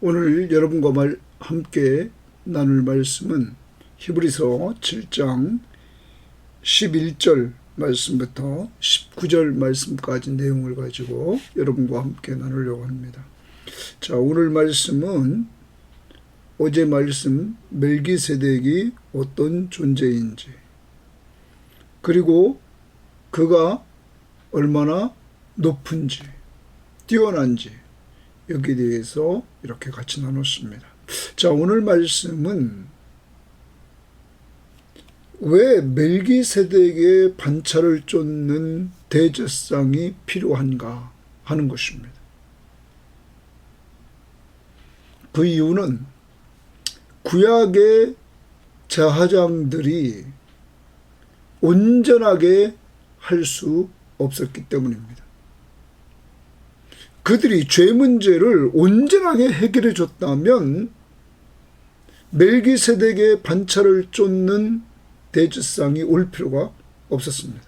오늘 여러분과 함께 나눌 말씀은 히브리서 7장 11절 말씀부터 19절 말씀까지 내용을 가지고 여러분과 함께 나누려고 합니다. 자, 오늘 말씀은 어제 말씀 멜기세덱이 어떤 존재인지, 그리고 그가 얼마나 높은지, 뛰어난지, 여기에 대해서 이렇게 같이 나눴습니다. 자, 오늘 말씀은 왜 멜기세덱의 반차를 쫓는 대제사장이 필요한가 하는 것입니다. 그 이유는 구약의 제사장들이 온전하게 할 수 없었기 때문입니다. 그들이 죄 문제를 온전하게 해결해 줬다면 멜기세덱의 반차를 쫓는 대제사장이 올 필요가 없었습니다.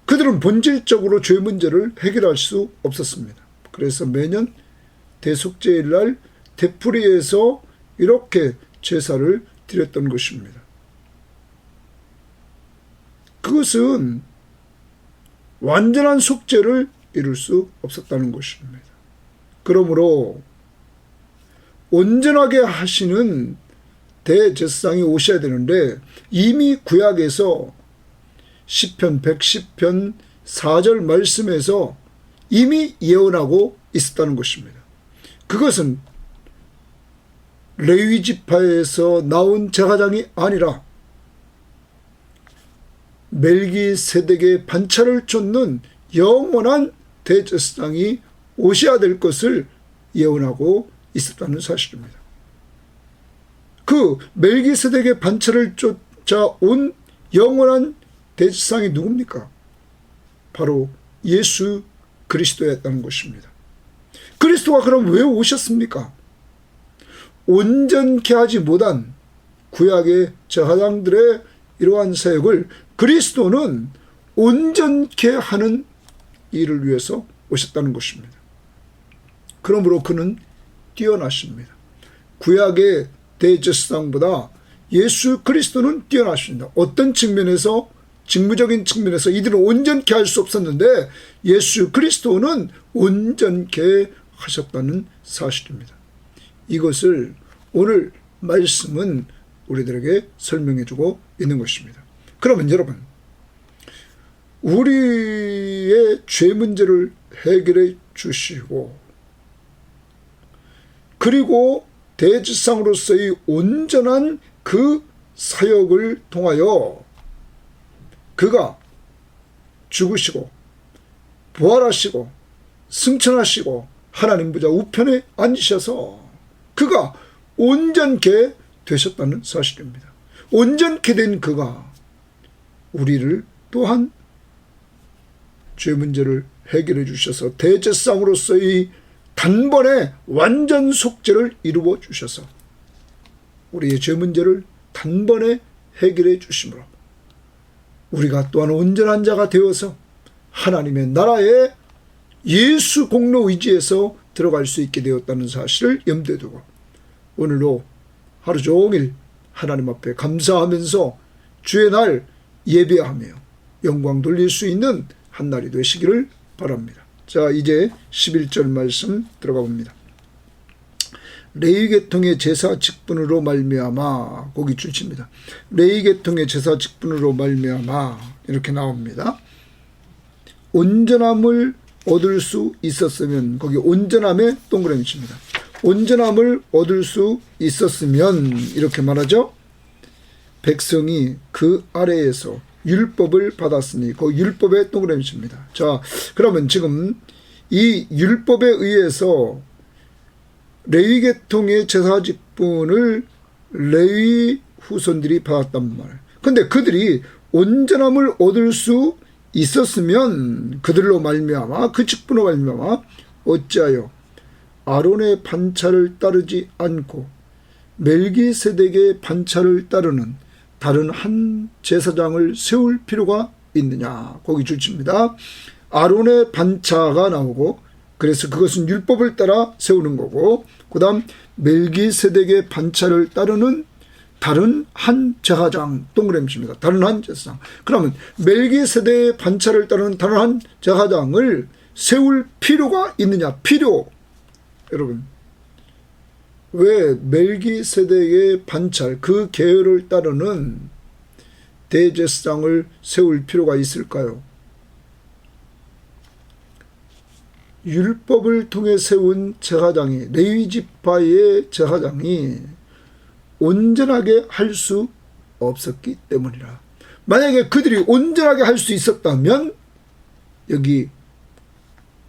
그들은 본질적으로 죄 문제를 해결할 수 없었습니다. 그래서 매년 대속죄일 날 되풀이해서 이렇게 제사를 드렸던 것입니다. 그것은 완전한 속죄를 이룰 수 없었다는 것입니다. 그러므로 온전하게 하시는 대제사장이 오셔야 되는데, 이미 구약에서 시편 110편 4절 말씀에서 이미 예언하고 있었다는 것입니다. 그것은 레위 지파에서 나온 제사장이 아니라 멜기세덱의 반차를 쫓는 영원한 대제사장이 오셔야 될 것을 예언하고 있었다는 사실입니다. 그 멜기세덱의 반차를 쫓아온 영원한 대제사장이 누굽니까? 바로 예수 그리스도였다는 것입니다. 그리스도가 그럼 왜 오셨습니까? 온전케 하지 못한 구약의 제사장들의 이러한 사역을 그리스도는 온전케 하는 일을 위해서 오셨다는 것입니다. 그러므로 그는 뛰어나십니다. 구약의 대제사장보다 예수 그리스도는 뛰어나십니다. 어떤 측면에서, 직무적인 측면에서 이들은 온전케 할 수 없었는데 예수 그리스도는 온전케 하셨다는 사실입니다. 이것을 오늘 말씀은 우리들에게 설명해 주고 있는 것입니다. 그러면 여러분, 우리의 죄 문제를 해결해 주시고, 그리고 대제사장으로서의 온전한 그 사역을 통하여 그가 죽으시고 부활하시고 승천하시고 하나님 보좌 우편에 앉으셔서 그가 온전케 되셨다는 사실입니다. 온전케 된 그가 우리를 또한 죄 문제를 해결해 주셔서 대제사장으로서의 단번에 완전 속죄를 이루어 주셔서 우리의 죄 문제를 단번에 해결해 주심으로 우리가 또한 온전한 자가 되어서 하나님의 나라에 예수 공로 의지에서 들어갈 수 있게 되었다는 사실을 염두에 두고 오늘도 하루 종일 하나님 앞에 감사하면서 주의 날 예배하며 영광 돌릴 수 있는 한 날이 되시기를 바랍니다. 자, 이제 11절 말씀 들어가 봅니다. 레위 계통의 제사 직분으로 말미암아, 거기 줄칩니다. 레위 계통의 제사 직분으로 말미암아 이렇게 나옵니다. 온전함을 얻을 수 있었으면, 거기 온전함에 동그라미 칩니다. 온전함을 얻을 수 있었으면 이렇게 말하죠. 백성이 그 아래에서 율법을 받았으니, 그 율법에 동그라미 칩니다. 자, 그러면 지금 이 율법에 의해서 레위 계통의 제사 직분을 레위 후손들이 받았단 말이에요. 근데 그들이 온전함을 얻을 수 있었으면 그들로 말미암아, 그 직분으로 말미암아 어찌하여 아론의 반차를 따르지 않고 멜기세덱의 반차를 따르는 다른 한 제사장을 세울 필요가 있느냐. 거기 줄칩니다. 아론의 반차가 나오고 그래서 그것은 율법을 따라 세우는 거고, 그 다음 멜기세덱의 반차를 따르는 다른 한 제사장, 동그라미입니다. 다른 한 제사장. 그러면 멜기세덱의 반차를 따르는 다른 한 제사장을 세울 필요가 있느냐? 필요. 여러분, 왜 멜기세덱의 반찰, 그 계열을 따르는 대제사장을 세울 필요가 있을까요? 율법을 통해 세운 제사장이, 레위 지파의 제사장이 온전하게 할 수 없었기 때문이라. 만약에 그들이 온전하게 할 수 있었다면 여기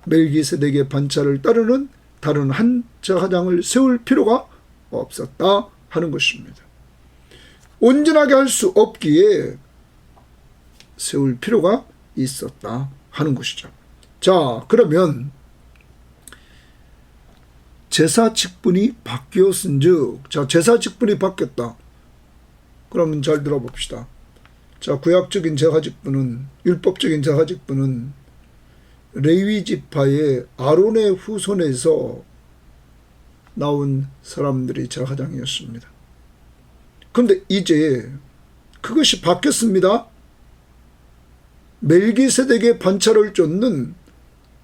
멜기세덱의 반차를 따르는 다른 한 제사장을 세울 필요가 없었다 하는 것입니다. 온전하게 할 수 없기에 세울 필요가 있었다 하는 것이죠. 자, 그러면 제사 직분이 바뀌었은즉, 자, 제사 직분이 바뀌었다. 그러면 잘 들어봅시다. 자, 구약적인 제사 직분은, 율법적인 제사 직분은 레위 지파의 아론의 후손에서 나온 사람들이 제사장이었습니다. 그런데 이제 그것이 바뀌었습니다. 멜기세덱의 반차를 쫓는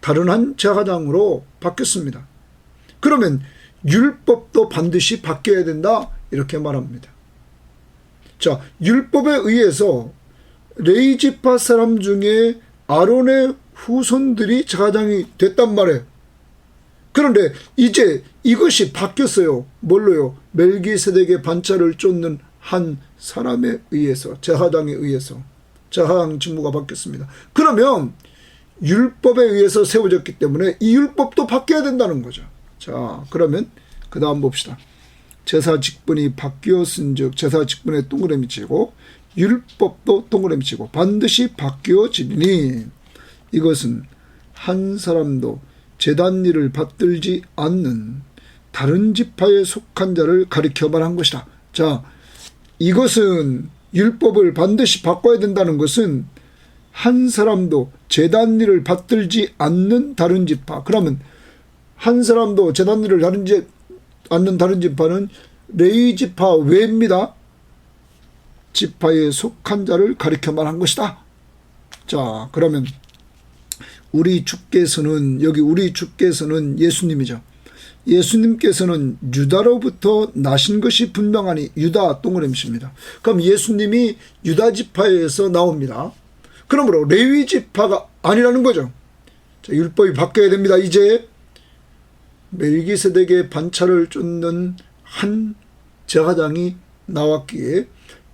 다른 한 제사장으로 바뀌었습니다. 그러면 율법도 반드시 바뀌어야 된다 이렇게 말합니다. 자, 율법에 의해서 레위 지파 사람 중에 아론의 후손들이 제사장이 됐단 말이에요. 그런데 이제 이것이 바뀌었어요. 뭘로요? 멜기세덱의 반차를 쫓는 한 사람에 의해서, 제사장에 의해서 제사장 직무가 바뀌었습니다. 그러면 율법에 의해서 세워졌기 때문에 이 율법도 바뀌어야 된다는 거죠. 자, 그러면 그 다음 봅시다. 제사 직분이 바뀌었은즉, 제사 직분에 동그라미 치고 율법도 동그라미 치고 반드시 바뀌어지니 이것은 한 사람도 제단 일을 받들지 않는 다른 지파에 속한 자를 가리켜 말한 것이다. 자, 이것은 율법을 반드시 바꿔야 된다는 것은 한 사람도 제단 일을 받들지 않는 다른 지파. 그러면 한 사람도 제단 일을 다른지 않는 다른 지파는 레위 지파 외입니다. 지파에 속한 자를 가리켜 말한 것이다. 자, 그러면 우리 주께서는, 여기 우리 주께서는 예수님이죠. 예수님께서는 유다로부터 나신 것이 분명하니, 유다 동그라미입니다. 그럼 예수님이 유다 지파에서 나옵니다. 그러므로 레위 지파가 아니라는 거죠. 자, 율법이 바뀌어야 됩니다. 이제 멜기세덱의 반차를 쫓는 한 제사장이 나왔기에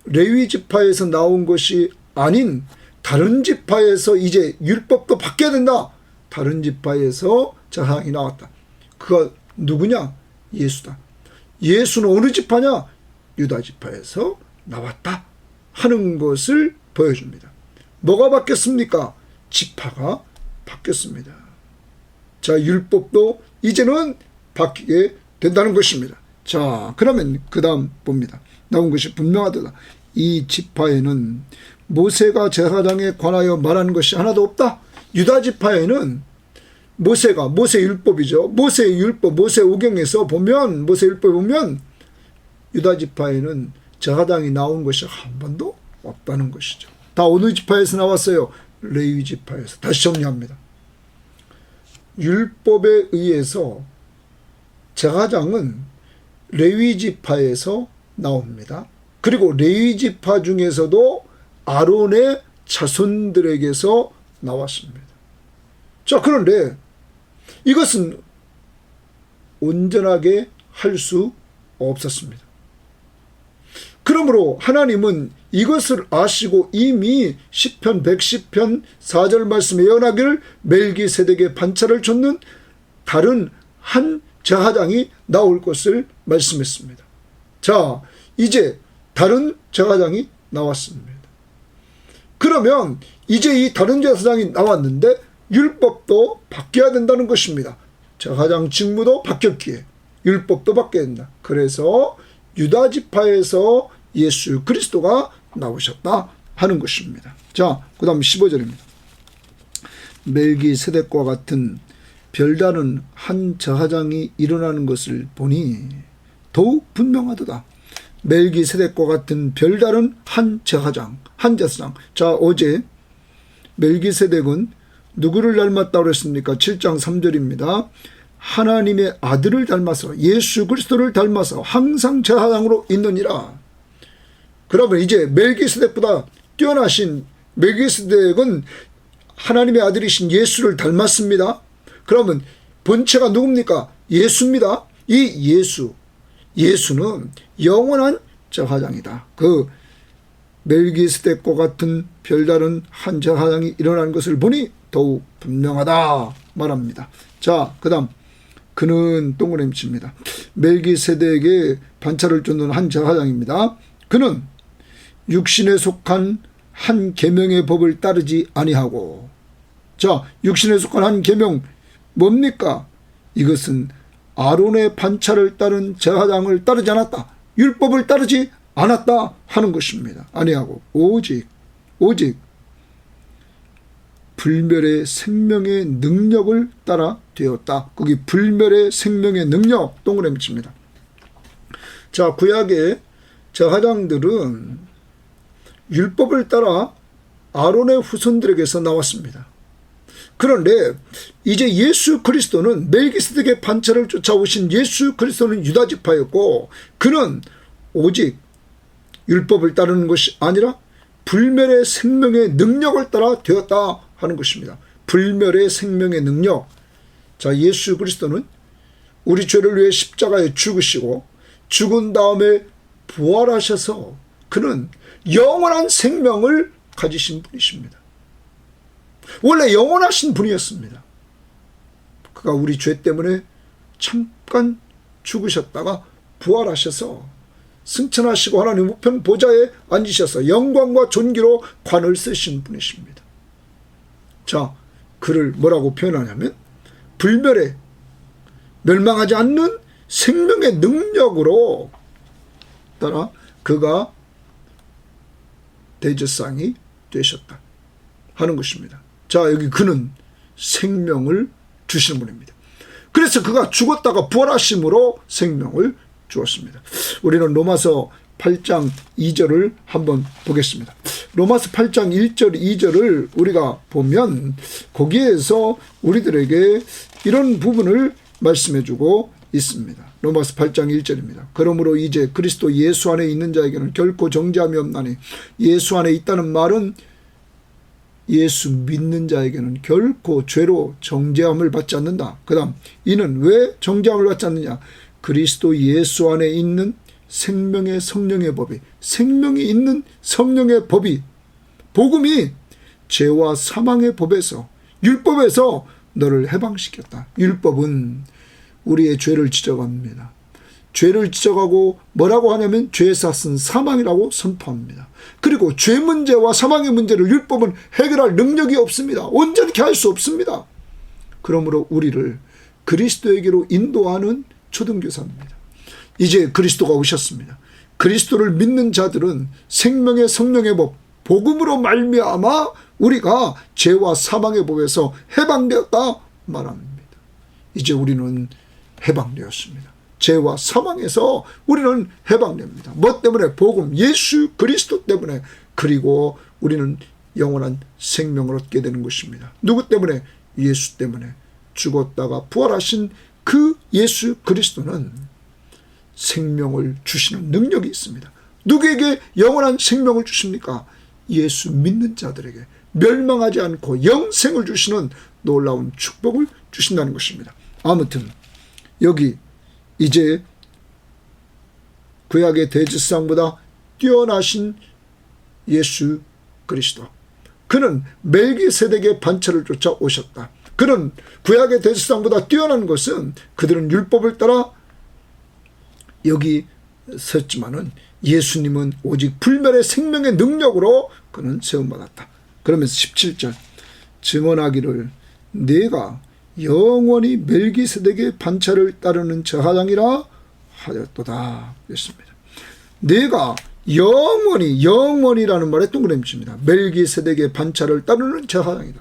레위 지파에서 나온 것이 아닌 다른 지파에서 이제 율법도 바뀌어야 된다. 다른 지파에서 제사장이 나왔다. 그가 누구냐? 예수다. 예수는 어느 지파냐? 유다 지파에서 나왔다 하는 것을 보여줍니다. 뭐가 바뀌었습니까? 지파가 바뀌었습니다. 자, 율법도 이제는 바뀌게 된다는 것입니다. 자, 그러면 그 다음 봅니다. 나온 것이 분명하다. 이 지파에는 모세가 제사장에 관하여 말하는 것이 하나도 없다. 유다 지파에는 모세가, 모세 율법이죠. 모세 율법, 모세 오경에서 보면, 모세 율법에 보면 유다 지파에는 제사장이 나온 것이 한 번도 없다는 것이죠. 다 어느 지파에서 나왔어요? 레위 지파에서. 다시 정리합니다. 율법에 의해서 제사장은 레위 지파에서 나옵니다. 그리고 레위 지파 중에서도 아론의 자손들에게서 나왔습니다. 자, 그런데 이것은 온전하게 할 수 없었습니다. 그러므로 하나님은 이것을 아시고 이미 시편 110편 4절 말씀에 예언하기를 멜기세덱의 반차를 쫓는 다른 한 제사장이 나올 것을 말씀했습니다. 자, 이제 다른 제사장이 나왔습니다. 그러면 이제 이 다른 제사장이 나왔는데 율법도 바뀌어야 된다는 것입니다. 제사장 직무도 바뀌었기에 율법도 바뀌어야 된다. 그래서 유다 지파에서 예수 그리스도가 나오셨다 하는 것입니다. 자, 그 다음 15절입니다. 멜기세덱과 같은 별다른 한 제사장이 일어나는 것을 보니 더욱 분명하도다. 멜기세덱과 같은 별다른 한 제사장. 자, 어제 멜기세덱은 누구를 닮았다고 그랬습니까? 7장 3절입니다. 하나님의 아들을 닮아서, 예수 그리스도를 닮아서 항상 제사장으로 있느니라. 그러면 이제 멜기세덱보다 뛰어나신 멜기세덱은 하나님의 아들이신 예수를 닮았습니다. 그러면 본체가 누굽니까? 예수입니다. 이 예수는 영원한 제사장이다. 그 멜기세덱과 같은 별다른 한 제사장이 일어나는 것을 보니 더욱 분명하다 말합니다. 자, 그 다음 그는 동그라미 칩니다. 멜기세덱의 반차를 쫓는 한 제사장입니다. 그는 육신에 속한 한 계명의 법을 따르지 아니하고, 자, 육신에 속한 한 계명 뭡니까? 이것은 아론의 반차를 따른 제사장을 따르지 않았다. 율법을 따르지 않았다 하는 것입니다. 아니하고 오직 불멸의 생명의 능력을 따라 되었다. 거기 불멸의 생명의 능력 동그라미 칩니다. 자, 구약의 제사장들은 율법을 따라 아론의 후손들에게서 나왔습니다. 그런데 이제 예수 그리스도는 멜기세덱의 반차를 쫓아오신 예수 그리스도는 유다 지파였고, 그는 오직 율법을 따르는 것이 아니라 불멸의 생명의 능력을 따라 되었다 하는 것입니다. 불멸의 생명의 능력. 자, 예수 그리스도는 우리 죄를 위해 십자가에 죽으시고 죽은 다음에 부활하셔서 그는 영원한 생명을 가지신 분이십니다. 원래 영원하신 분이었습니다. 그가 우리 죄 때문에 잠깐 죽으셨다가 부활하셔서 승천하시고 하나님 우편 보좌에 앉으셔서 영광과 존귀로 관을 쓰신 분이십니다. 자, 그를 뭐라고 표현하냐면 불멸의 멸망하지 않는 생명의 능력으로 따라 그가 대제사장이 되셨다 하는 것입니다. 자, 여기 그는 생명을 주시는 분입니다. 그래서 그가 죽었다가 부활하심으로 생명을 주었습니다. 우리는 로마서 8장 2절을 한번 보겠습니다. 로마서 8장 1절 2절을 우리가 보면 거기에서 우리들에게 이런 부분을 말씀해 주고 있습니다. 로마서 8장 1절입니다. 그러므로 이제 그리스도 예수 안에 있는 자에게는 결코 정죄함이 없나니, 예수 안에 있다는 말은 예수 믿는 자에게는 결코 죄로 정죄함을 받지 않는다. 그 다음 이는 왜 정죄함을 받지 않느냐? 그리스도 예수 안에 있는 생명의 성령의 법이, 생명이 있는 성령의 법이, 복음이 죄와 사망의 법에서, 율법에서 너를 해방시켰다. 율법은 우리의 죄를 지적합니다. 죄를 지적하고 뭐라고 하냐면 죄의 삭은 사망이라고 선포합니다. 그리고 죄 문제와 사망의 문제를 율법은 해결할 능력이 없습니다. 온전히 할 수 없습니다. 그러므로 우리를 그리스도에게로 인도하는 초등교사입니다. 이제 그리스도가 오셨습니다. 그리스도를 믿는 자들은 생명의 성령의 법, 복음으로 말미암아 우리가 죄와 사망의 법에서 해방되었다 말합니다. 이제 우리는 해방되었습니다. 죄와 사망에서 우리는 해방됩니다. 뭐 때문에? 복음, 예수 그리스도 때문에. 그리고 우리는 영원한 생명을 얻게 되는 것입니다. 누구 때문에? 예수 때문에. 죽었다가 부활하신 그 예수 그리스도는 생명을 주시는 능력이 있습니다. 누구에게 영원한 생명을 주십니까? 예수 믿는 자들에게 멸망하지 않고 영생을 주시는 놀라운 축복을 주신다는 것입니다. 아무튼 여기 이제 구약의 대제사장보다 뛰어나신 예수 그리스도, 그는 멜기세덱의 반차를 쫓아 오셨다. 그는 구약의 대제사장보다 뛰어난 것은 그들은 율법을 따라 여기 섰지만은 예수님은 오직 불멸의 생명의 능력으로 그는 세움받았다. 그러면서 17절 증언하기를 내가 영원히 멜기세덱의 반차를 따르는 제사장이라 하였도다 그랬습니다. 내가 영원히라는 말에 동그라미 칩니다. 멜기세덱의 반차를 따르는 제사장이다.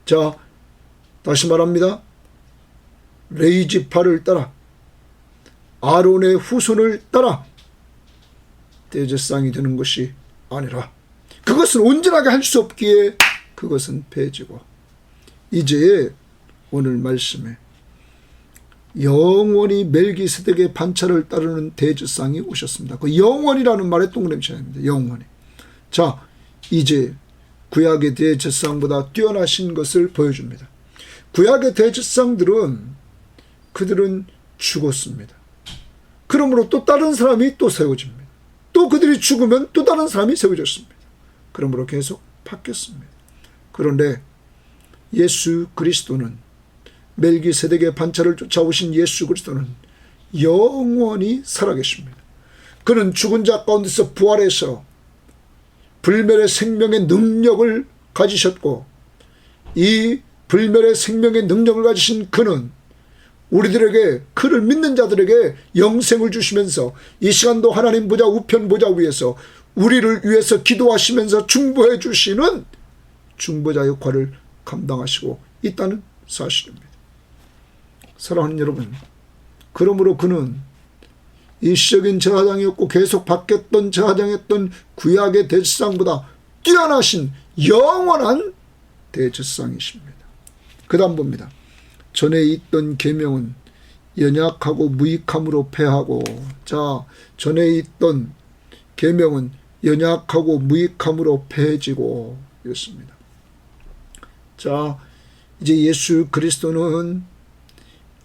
자, 다시 말합니다. 레이지파를 따라 아론의 후손을 따라 대제사장이 되는 것이 아니라 그것은 온전하게 할 수 없기에 그것은 폐지고 이제 오늘 말씀에 영원히 멜기세덱의 반차를 따르는 대제사장이 오셨습니다. 그 영원이라는 말에 동그라미 쳐야 합니다. 영원히. 자, 이제 구약의 대제사장보다 뛰어나신 것을 보여줍니다. 구약의 대제사장들은 그들은 죽었습니다. 그러므로 또 다른 사람이 또 세워집니다. 또 그들이 죽으면 또 다른 사람이 세워졌습니다. 그러므로 계속 바뀌었습니다. 그런데 예수 그리스도는 멜기세덱의 반차를 쫓아오신 예수 그리스도는 영원히 살아계십니다. 그는 죽은 자 가운데서 부활해서 불멸의 생명의 능력을 가지셨고 이 불멸의 생명의 능력을 가지신 그는 우리들에게 그를 믿는 자들에게 영생을 주시면서 이 시간도 하나님 보좌 우편 보좌 위에서 우리를 위해서 기도하시면서 중보해 주시는 중보자 역할을 감당하시고 있다는 사실입니다. 사랑하는 여러분, 그러므로 그는 일시적인 제사장이었고 계속 바뀌었던 제사장이었던 구약의 대제사장보다 뛰어나신 영원한 대제사장이십니다. 그 다음 봅니다. 전에 있던 계명은 연약하고 무익함으로 패하고, 자, 전에 있던 계명은 연약하고 무익함으로 패해지고 이렇습니다. 자, 이제 예수 그리스도는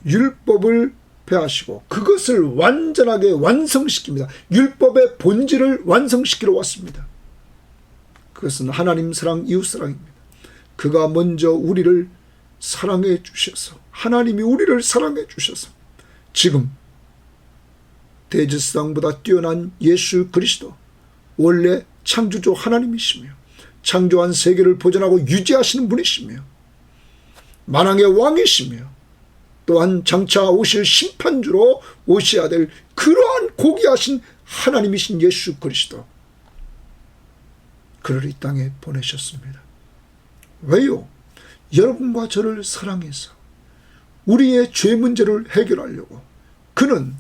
율법을 폐하시고 그것을 완전하게 완성시킵니다. 율법의 본질을 완성시키러 왔습니다. 그것은 하나님 사랑, 이웃 사랑입니다. 그가 먼저 우리를 사랑해 주셔서, 하나님이 우리를 사랑해 주셔서 지금 대제사장보다 뛰어난 예수 그리스도, 원래 창조주 하나님이시며 창조한 세계를 보존하고 유지하시는 분이시며 만왕의 왕이시며 또한 장차 오실 심판주로 오셔야 될 그러한 고귀하신 하나님이신 예수 그리스도, 그를 이 땅에 보내셨습니다. 왜요? 여러분과 저를 사랑해서 우리의 죄 문제를 해결하려고 그는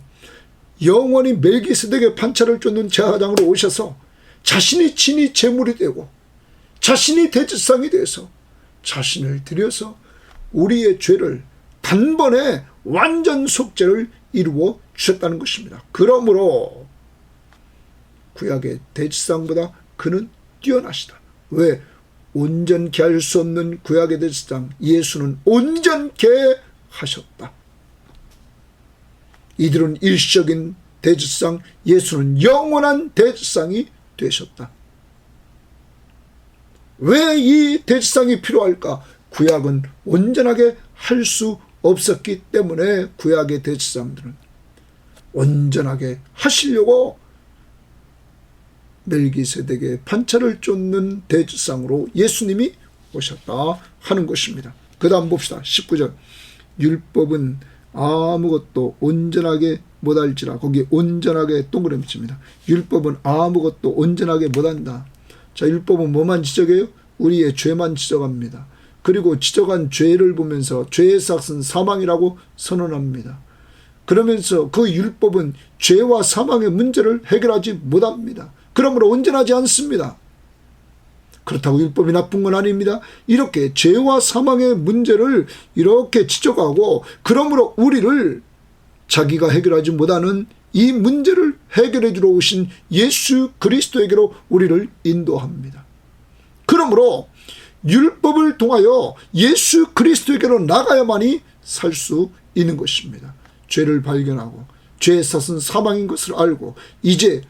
영원히 멜기세덱의 반차를 쫓는 제사장으로 오셔서 자신이 친히 제물이 되고 자신이 대제사장이 돼서 자신을 들여서 우리의 죄를 단번에 완전 속죄를 이루어 주셨다는 것입니다. 그러므로 구약의 대제사장보다 그는 뛰어나시다. 왜? 온전케 할 수 없는 구약의 대제사장 예수는 온전케 하셨다. 이들은 일시적인 대제사장, 예수는 영원한 대제사장이 되셨다. 왜 이 대제사장이 필요할까? 구약은 온전하게 할 수 없었기 때문에 구약의 대제사장들은 온전하게 하시려고 멜기세덱의 반차를 쫓는 대제사장으로 예수님이 오셨다 하는 것입니다. 그 다음 봅시다. 19절. 율법은 아무것도 온전하게 못할지라. 거기 온전하게 동그라미 칩니다. 율법은 아무것도 온전하게 못한다. 자, 율법은 뭐만 지적해요? 우리의 죄만 지적합니다. 그리고 지적한 죄를 보면서 죄의 삭은 사망이라고 선언합니다. 그러면서 그 율법은 죄와 사망의 문제를 해결하지 못합니다. 그러므로 온전하지 않습니다. 그렇다고 율법이 나쁜 건 아닙니다. 이렇게 죄와 사망의 문제를 이렇게 지적하고 그러므로 우리를 자기가 해결하지 못하는 이 문제를 해결해 주러 오신 예수 그리스도에게로 우리를 인도합니다. 그러므로 율법을 통하여 예수 그리스도에게로 나가야만이 살 수 있는 것입니다. 죄를 발견하고 죄의 삭은 사망인 것을 알고 이제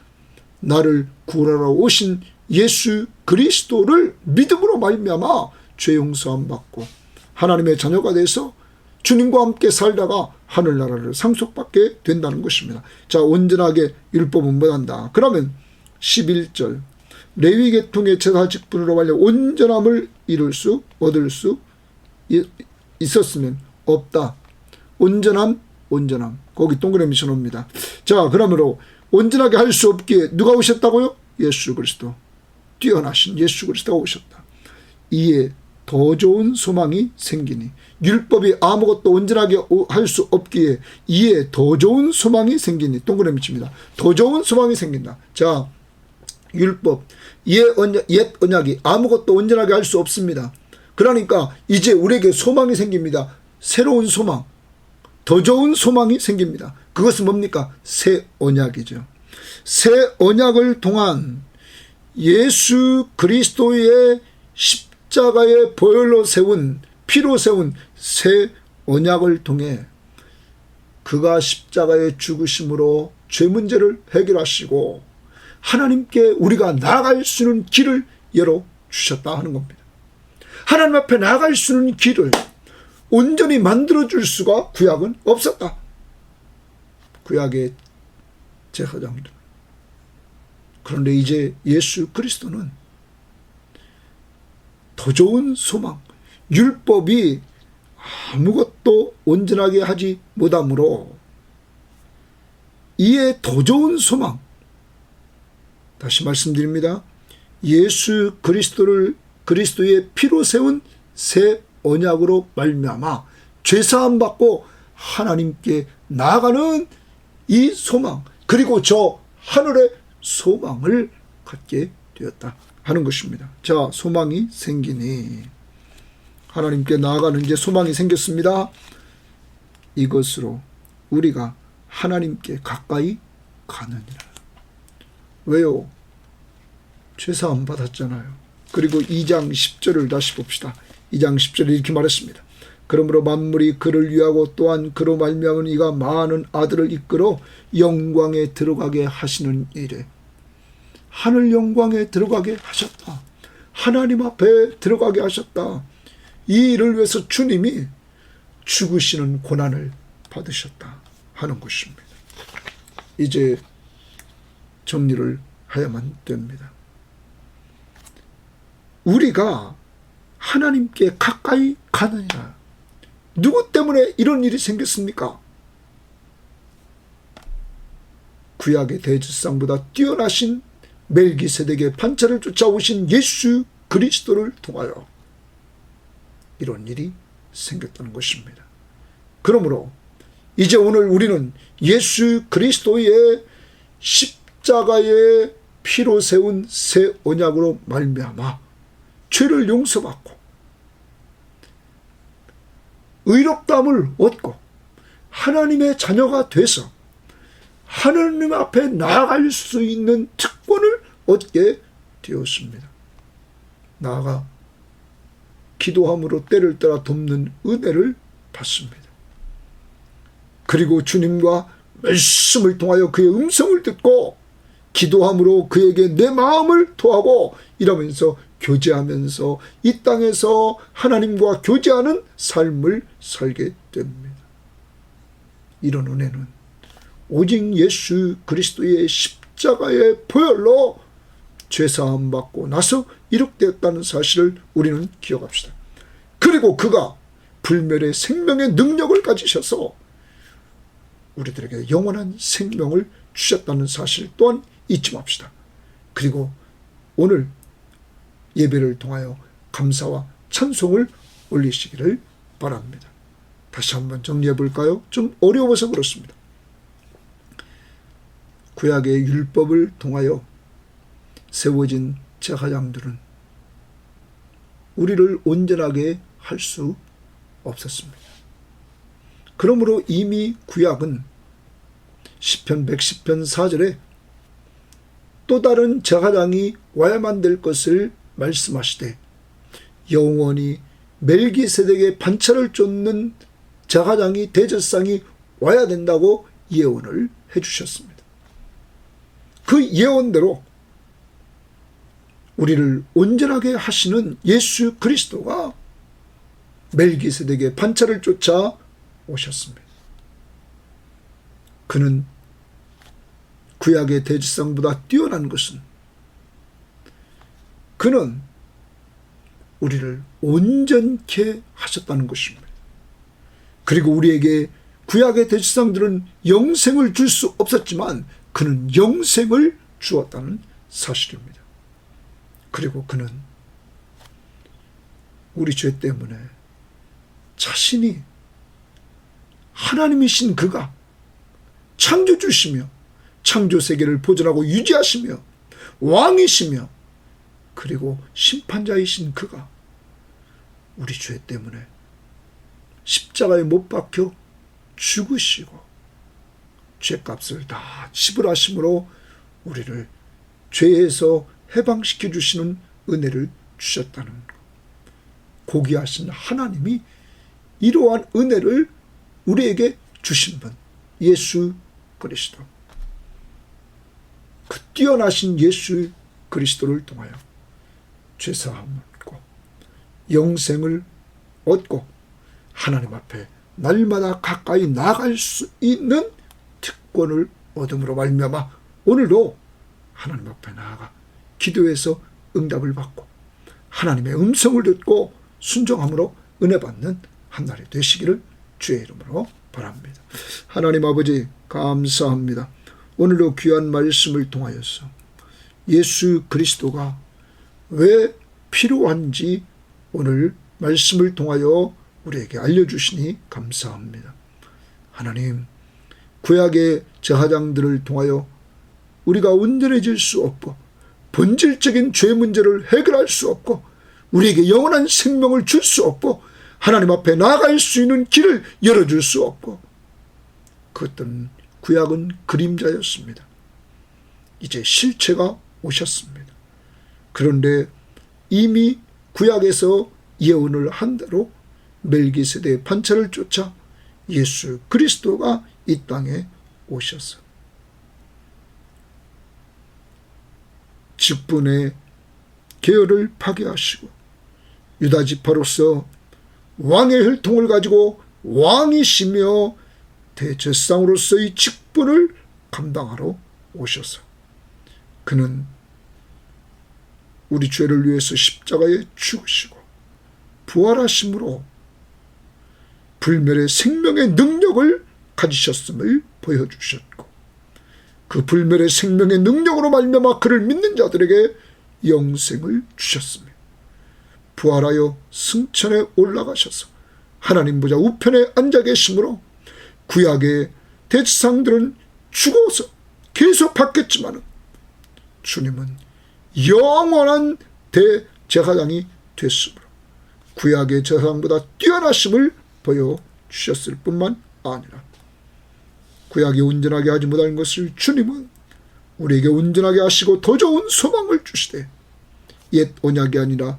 나를 구원하러 오신 예수 그리스도를 믿음으로 말미암아 죄 용서함 받고 하나님의 자녀가 돼서 주님과 함께 살다가 하늘나라를 상속받게 된다는 것입니다. 자, 온전하게 율법은 못한다. 그러면 11절. 레위 계통의 제사 직분으로 말려 온전함을 얻을 수 있었으면 없다. 온전함. 거기 동그라미 쳐놓습니다. 자, 그러므로 온전하게 할 수 없기에 누가 오셨다고요? 예수 그리스도. 뛰어나신 예수 그리스도가 오셨다. 이에 더 좋은 소망이 생기니. 율법이 아무것도 온전하게 할 수 없기에 이에 더 좋은 소망이 생기니. 동그라미 칩니다. 더 좋은 소망이 생긴다. 자, 율법, 옛 언약이 아무것도 온전하게 할 수 없습니다. 그러니까 이제 우리에게 소망이 생깁니다. 새로운 소망, 더 좋은 소망이 생깁니다. 그것은 뭡니까? 새 언약이죠. 새 언약을 통한 예수 그리스도의 십자가의 보혈로 세운, 피로 세운 새 언약을 통해 그가 십자가의 죽으심으로 죄 문제를 해결하시고 하나님께 우리가 나아갈 수 있는 길을 열어주셨다 하는 겁니다. 하나님 앞에 나아갈 수 있는 길을 온전히 만들어줄 수가 구약은 없었다. 구약의 제사장들. 그런데 이제 예수 그리스도는 더 좋은 소망, 율법이 아무것도 온전하게 하지 못하므로 이에 더 좋은 소망, 다시 말씀드립니다. 예수 그리스도의 피로 세운 새 언약으로 말미암아 죄사함 받고 하나님께 나아가는 이 소망, 그리고 저 하늘의 소망을 갖게 되었다 하는 것입니다. 자, 소망이 생기니 하나님께 나아가는 이제 소망이 생겼습니다. 이것으로 우리가 하나님께 가까이 가느니라. 왜요? 죄사함 받았잖아요. 그리고 2장 10절을 다시 봅시다. 2장 10절에 이렇게 말했습니다. 그러므로 만물이 그를 위하고 또한 그로 말미암은 이가 많은 아들을 이끌어 영광에 들어가게 하시는 일에, 하늘 영광에 들어가게 하셨다. 하나님 앞에 들어가게 하셨다. 이 일을 위해서 주님이 죽으시는 고난을 받으셨다 하는 것입니다. 이제 정리를 해야만 됩니다. 우리가 하나님께 가까이 가느니라. 누구 때문에 이런 일이 생겼습니까? 구약의 대제사장보다 뛰어나신 멜기세덱의 반차를 쫓아오신 예수 그리스도를 통하여 이런 일이 생겼다는 것입니다. 그러므로 이제 오늘 우리는 예수 그리스도의 십자가의 피로 세운 새 언약으로 말미암아 죄를 용서받고 의롭다함을 얻고 하나님의 자녀가 돼서 하나님 앞에 나아갈 수 있는 특권을 얻게 되었습니다. 나아가 기도함으로 때를 따라 돕는 은혜를 받습니다. 그리고 주님과 말씀을 통하여 그의 음성을 듣고 기도함으로 그에게 내 마음을 토하고 이러면서 교제하면서 이 땅에서 하나님과 교제하는 삶을 살게 됩니다. 이런 은혜는 오직 예수 그리스도의 십자가의 보혈로 죄사함 받고 나서 이룩되었다는 사실을 우리는 기억합시다. 그리고 그가 불멸의 생명의 능력을 가지셔서 우리들에게 영원한 생명을 주셨다는 사실 또한 잊지 맙시다. 그리고 오늘 예배를 통하여 감사와 찬송을 올리시기를 바랍니다. 다시 한번 정리해 볼까요? 좀 어려워서 그렇습니다. 구약의 율법을 통하여 세워진 제사장들은 우리를 온전하게 할 수 없었습니다. 그러므로 이미 구약은 시편 110편 4절에 또 다른 제사장이 와야만 될 것을 말씀하시되 영원히 멜기세덱의 반차를 쫓는 제사장이 대제사장이 와야 된다고 예언을 해주셨습니다. 그 예언대로 우리를 온전하게 하시는 예수 그리스도가 멜기세덱의 반차를 쫓아 오셨습니다. 그는 구약의 대제사장보다 뛰어난 것은 그는 우리를 온전케 하셨다는 것입니다. 그리고 우리에게 구약의 대제사장들은 영생을 줄 수 없었지만 그는 영생을 주었다는 사실입니다. 그리고 그는 우리 죄 때문에 자신이 하나님이신 그가 창조주시며 창조세계를 보존하고 유지하시며 왕이시며 그리고 심판자이신 그가 우리 죄 때문에 십자가에 못 박혀 죽으시고 죄값을 다 지불하심으로 우리를 죄에서 해방시켜 주시는 은혜를 주셨다는 것. 고귀하신 하나님이 이러한 은혜를 우리에게 주신 분 예수 그리스도, 그 뛰어나신 예수 그리스도를 통하여 죄사함을 얻고 영생을 얻고 하나님 앞에 날마다 가까이 나아갈 수 있는 특권을 얻음으로 말미암아 오늘도 하나님 앞에 나아가 기도해서 응답을 받고 하나님의 음성을 듣고 순종함으로 은혜 받는 한 날이 되시기를 주의 이름으로 바랍니다. 하나님 아버지 감사합니다. 오늘도 귀한 말씀을 통하여서 예수 그리스도가 왜 필요한지 오늘 말씀을 통하여 우리에게 알려주시니 감사합니다. 하나님, 구약의 제사장들을 통하여 우리가 온전해질 수 없고 본질적인 죄 문제를 해결할 수 없고 우리에게 영원한 생명을 줄 수 없고 하나님 앞에 나아갈 수 있는 길을 열어줄 수 없고 그것들은 구약은 그림자였습니다. 이제 실체가 오셨습니다. 그런데 이미 구약에서 예언을 한 대로 멜기세덱의 반차를 쫓아 예수 그리스도가 이 땅에 오셔서 직분의 계열을 파괴하시고 유다 지파로서 왕의 혈통을 가지고 왕이시며 대제사장으로서의 직분을 감당하러 오셔서 그는 우리 죄를 위해서 십자가에 죽으시고 부활하심으로 불멸의 생명의 능력을 가지셨음을 보여주셨고 그 불멸의 생명의 능력으로 말미암아 그를 믿는 자들에게 영생을 주셨으며 부활하여 승천에 올라가셔서 하나님 보좌 우편에 앉아 계심으로 구약의 대제사장들은 죽어서 계속 받겠지만 주님은 영원한 대제사장이 됐으므로 구약의 제사장보다 뛰어나심을 보여주셨을 뿐만 아니라 구약이 온전하게 하지 못한 것을 주님은 우리에게 온전하게 하시고 더 좋은 소망을 주시되 옛 언약이 아니라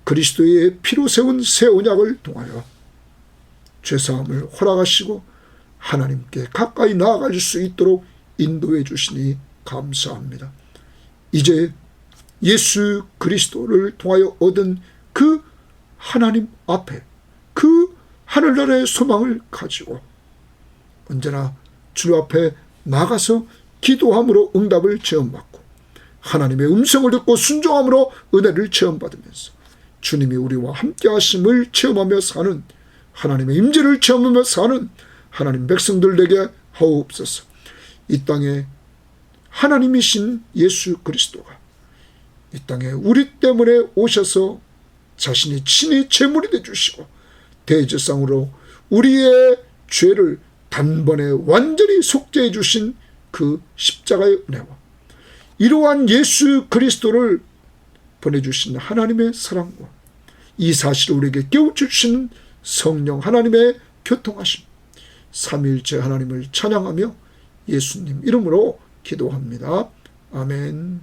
그리스도의 피로 세운 새 언약을 통하여 죄사함을 허락하시고 하나님께 가까이 나아갈 수 있도록 인도해 주시니 감사합니다. 이제 예수 그리스도를 통하여 얻은 그 하나님 앞에 그 하늘나라의 소망을 가지고 언제나 주 앞에 나가서 기도함으로 응답을 체험받고 하나님의 음성을 듣고 순종함으로 은혜를 체험받으면서 주님이 우리와 함께 하심을 체험하며 사는 하나님의 임재를 체험하며 사는 하나님 백성들 되게 하옵소서. 이 땅에 하나님이신 예수 그리스도가 이 땅에 우리 때문에 오셔서 자신이 친히 제물이 되주시고 대제사장으로 우리의 죄를 단번에 완전히 속죄해 주신 그 십자가의 은혜와 이러한 예수 그리스도를 보내주신 하나님의 사랑과 이 사실을 우리에게 깨우쳐 주시는 성령 하나님의 교통하심 삼위일체 하나님을 찬양하며 예수님 이름으로 기도합니다. 아멘.